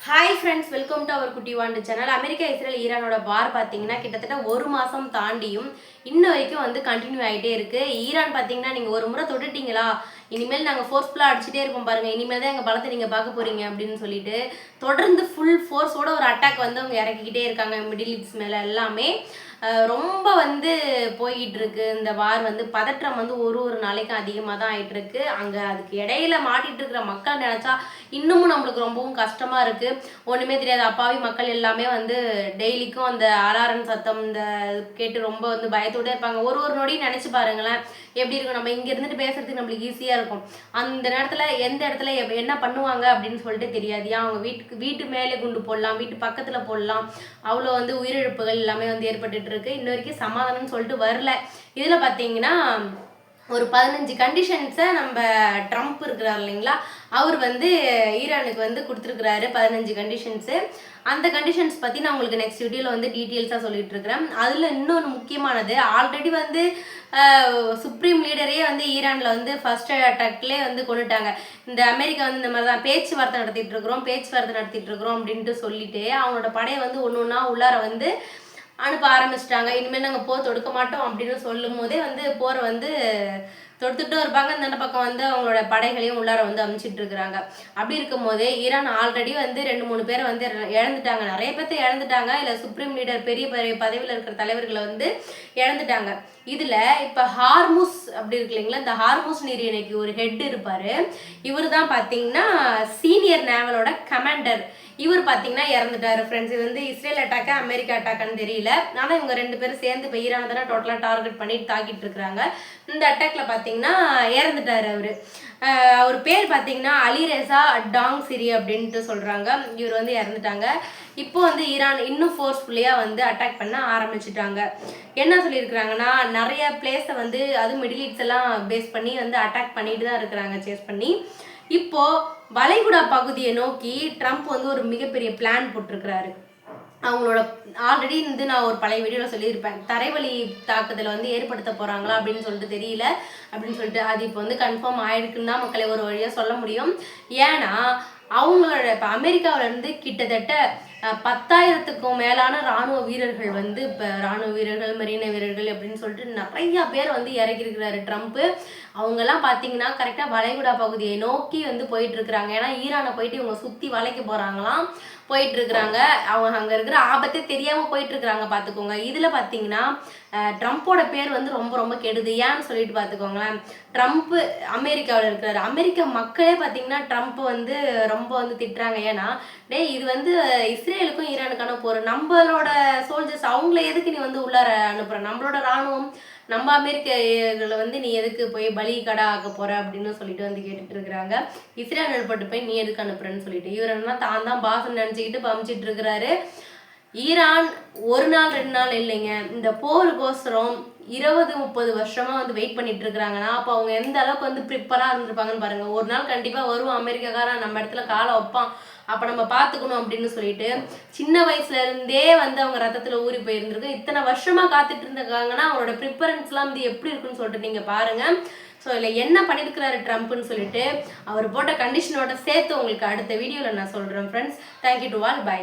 Hi friends, welcome to our குட்டி வாண்டு channel. America, Israel, ஈரானோட வார் பார்த்தீங்கன்னா கிட்டத்தட்ட ஒரு மாதம் தாண்டியும் இன்ன வரைக்கும் வந்து கண்டினியூ ஆகிட்டே இருக்குது. ஈரான் பார்த்தீங்கன்னா நீங்கள் ஒரு முறை தொட்டுட்டீங்களா, இனிமேல் நாங்கள் ஃபோர்ஸ்ஃபுல்லாக அடிச்சுட்டே இருப்போம் பாருங்கள், இனிமேல் தான் எங்கள் பலத்தை நீங்கள் பார்க்க போகிறீங்க அப்படின்னு சொல்லிட்டு தொடர்ந்து ஃபுல் ஃபோர்ஸோட ஒரு அட்டாக் வந்து அவங்க இறக்கிக்கிட்டே இருக்காங்க மிடில் ஈஸ்ட் மேலே எல்லாமே. ரொம்ப வந்து போய்கிட்டு இருக்கு இந்த வார். வந்து பதற்றம் வந்து ஒரு நாளைக்கும் அதிகமாக தான் ஆகிட்டு இருக்கு. அங்கே அதுக்கு இடையில மாட்டிட்டு இருக்கிற மக்கள் நினச்சா இன்னமும் நம்மளுக்கு ரொம்பவும் கஷ்டமா இருக்கு. ஒன்றுமே தெரியாது அப்பாவி மக்கள் எல்லாமே வந்து டெய்லிக்கும் அந்த அலாரம் சத்தம் இந்த கேட்டு ரொம்ப வந்து பயத்தோட இருப்பாங்க. ஒரு நொடியும் நினச்சி பாருங்களேன் எப்படி இருக்கும். நம்ம இங்கே இருந்துட்டு பேசுறதுக்கு நம்மளுக்கு ஈஸியாக இருக்கும். அந்த நேரத்தில் எந்த இடத்துல என்ன பண்ணுவாங்க அப்படின்னு சொல்லிட்டு தெரியாது. ஏன் அவங்க வீட்டு மேலே குண்டு போடலாம், வீட்டு பக்கத்தில் போடலாம். அவ்வளோ வந்து உயிரிழப்புகள் எல்லாமே வந்து ஏற்பட்டுட்டு இருக்கு. இன்ன வரைக்கும் சமாதானம்னு சொல்லிட்டு வரல. இதில் பார்த்தீங்கன்னா ஒரு 15 கண்டிஷன்ஸை நம்ம ட்ரம்ப் இருக்கிறார் இல்லைங்களா, அவர் வந்து ஈரானுக்கு வந்து கொடுத்துருக்குறாரு 15 கண்டிஷன்ஸு. அந்த கண்டிஷன்ஸ் பற்றி நான் உங்களுக்கு நெக்ஸ்ட் வீடியோவில் வந்து டீட்டெயில்ஸாக சொல்லிட்டு இருக்கிறேன். அதில் இன்னொன்று முக்கியமானது, ஆல்ரெடி வந்து சுப்ரீம் லீடரே வந்து ஈரானில் வந்து ஃபர்ஸ்ட் அட்டாக்லேயே வந்து கொண்டுட்டாங்க. இந்த அமெரிக்கா வந்து இந்த மாதிரி தான் பேச்சுவார்த்தை நடத்திட்டு இருக்கிறோம் அப்படின்ட்டு சொல்லிட்டு அவங்களோட படையை வந்து ஒன்று ஒன்றா உள்ளார வந்து அனுப்ப ஆரம்பிச்சிட்டாங்க. இனிமேல் நாங்கள் போர் தொடுக்க மாட்டோம் அப்படின்னு சொல்லும் போதே வந்து போரை வந்து தொடுத்துட்டும் இருப்பாங்க. இந்த பக்கம் வந்து அவங்களோட படைகளையும் உள்ளார வந்து அமைச்சிட்டு இருக்கிறாங்க. அப்படி இருக்கும் போதே ஈரான் ஆல்ரெடி வந்து 2-3 பேரை வந்து இழந்துட்டாங்க. நிறைய பேர்த்த இழந்துட்டாங்க. இல்லை சுப்ரீம் லீடர் பெரிய பெரிய பதவியில் இருக்கிற தலைவர்களை வந்து இழந்துட்டாங்க. இதில் இப்போ ஹார்முஸ் அப்படி இருக்கு இல்லைங்களா, இந்த ஹார்முஸ் நீரிணைக்கு ஒரு ஹெட் இருப்பார். இவர் தான் பார்த்தீங்கன்னா சீனியர் நேவலோட கமாண்டர். இவர் பார்த்தீங்கன்னா இறந்துட்டாரு ஃப்ரெண்ட்ஸ். இது வந்து இஸ்ரேல் அட்டாக்கா அமெரிக்கா அட்டாக்கான்னு தெரியல. ஆனால் இவங்க 2 பேரும் சேர்ந்து இப்போ ஈரான் தானே டோட்டலாக டார்கெட் பண்ணிட்டு தாக்கிட்டு இருக்கிறாங்க. இந்த அட்டாக்ல பார்த்தீங்கன்னா இறந்துட்டாரு அவர். அவர் பேர் பார்த்தீங்கன்னா அலிரெசா டாங் சிரி அப்படின்ட்டு சொல்கிறாங்க. இவர் வந்து இறந்துட்டாங்க. இப்போ வந்து ஈரான் இன்னும் ஃபோர்ஸ்ஃபுல்லியாக வந்து அட்டாக் பண்ண ஆரம்பிச்சிட்டாங்க. என்ன சொல்லியிருக்கிறாங்கன்னா நிறைய பிளேஸை வந்து அதுவும் மிடில் ஈஸ்ட் எல்லாம் பேஸ் பண்ணி வந்து அட்டாக் பண்ணிட்டு தான் இருக்கிறாங்க, சேஸ் பண்ணி. இப்போ வளைகுடா பகுதியை நோக்கி ட்ரம்ப் வந்து ஒரு மிகப்பெரிய பிளான் போட்டிருக்கிறாரு. அவங்களோட ஆல்ரெடி வந்து நான் ஒரு பழைய வீடியோவில் சொல்லியிருப்பேன், தரைவழி தாக்குதலை வந்து ஏற்படுத்த போகிறாங்களா அப்படின்னு சொல்லிட்டு தெரியல அப்படின்னு சொல்லிட்டு. அது இப்போ வந்து கன்ஃபார்ம் ஆயிருக்குன்னு தான் மக்களை ஒரு வழியாக சொல்ல முடியும். ஏன்னா அவங்களோட இப்போ அமெரிக்காவிலேருந்து கிட்டத்தட்ட 10,000க்கும் மேலான இராணுவ வீரர்கள் வந்து இப்போ இராணுவ வீரர்கள், மெரின வீரர்கள் அப்படின்னு சொல்லிட்டு நிறையா பேர் வந்து இறக்கியிருக்கிறாரு ட்ரம்ப்பு. அவங்கெல்லாம் பார்த்தீங்கன்னா கரெக்டாக வளைகுடா பகுதியை நோக்கி வந்து போயிட்டுருக்குறாங்க. ஏன்னா ஈரானை போயிட்டு இவங்க சுற்றி வளைக்க போகிறாங்களாம், போயிட்டுருக்குறாங்க. அவங்க அங்கே இருக்கிற ஆபத்தே தெரியாமல் போயிட்டுருக்குறாங்க பார்த்துக்கோங்க. இதில் பார்த்தீங்கன்னா ட்ரம்ப்போட பேர் வந்து ரொம்ப கெடுது. ஏன்னு சொல்லிட்டு பார்த்துக்கோங்களேன், ட்ரம்ப்பு அமெரிக்காவில் இருக்கிறாரு. அமெரிக்க மக்களே பார்த்தீங்கன்னா ட்ரம்ப் வந்து ரொம்ப வந்து திட்டுறாங்க. ஏன்னா இது வந்து இஸ்ரேலுக்கும் ஈரானுக்கான போர், நம்மளோட சோல்ஜர்ஸ் அவங்கள எதுக்கு நீ வந்து உள்ளார அனுப்புற, நம்மளோட இராணுவம் நம்ம அமெரிக்கர்களை வந்து நீ எதுக்கு போய் பலி கடை ஆக்க போற அப்படின்னு சொல்லிட்டு வந்து கேட்டுட்டு இருக்கிறாங்க. இஸ்ரேல் அனுப்பட்டு போய் நீ எதுக்கு அனுப்புறன்னு சொல்லிட்டு இவர் என்ன தான் பாசம் நினைச்சுக்கிட்டு பமிச்சிட்டு இருக்கிறாரு. ஈரான் 1 நாள் 2 நாள் இல்லைங்க, இந்த போருக்கோசரம் 20-30 வருஷமா வந்து வெயிட் பண்ணிட்டு இருக்கிறாங்கன்னா அப்போ அவங்க எந்த அளவுக்கு வந்து ப்ரிப்பராக இருந்திருப்பாங்கன்னு பாருங்க. ஒரு நாள் கண்டிப்பாக வருவான் அமெரிக்காக்காரன், நம்ம இடத்துல காலை வைப்பான், அப்போ நம்ம பார்த்துக்கணும் அப்படின்னு சொல்லிட்டு சின்ன வயசுல இருந்தே வந்து அவங்க ரத்தத்தில் ஊறி போயிருந்திருக்கு. இத்தனை வருஷமா காத்துட்டு இருந்திருக்காங்கன்னா அவங்களோட ப்ரிப்பரன்ஸ்லாம் வந்து எப்படி இருக்குன்னு சொல்லிட்டு நீங்கள் பாருங்க. ஸோ இதில் என்ன பண்ணியிருக்கிறாரு ட்ரம்ப்னு சொல்லிட்டு அவர் போட்ட கண்டிஷனோட சேர்த்து உங்களுக்கு அடுத்த வீடியோவில் நான் சொல்கிறேன் friends. Thank you to all, by.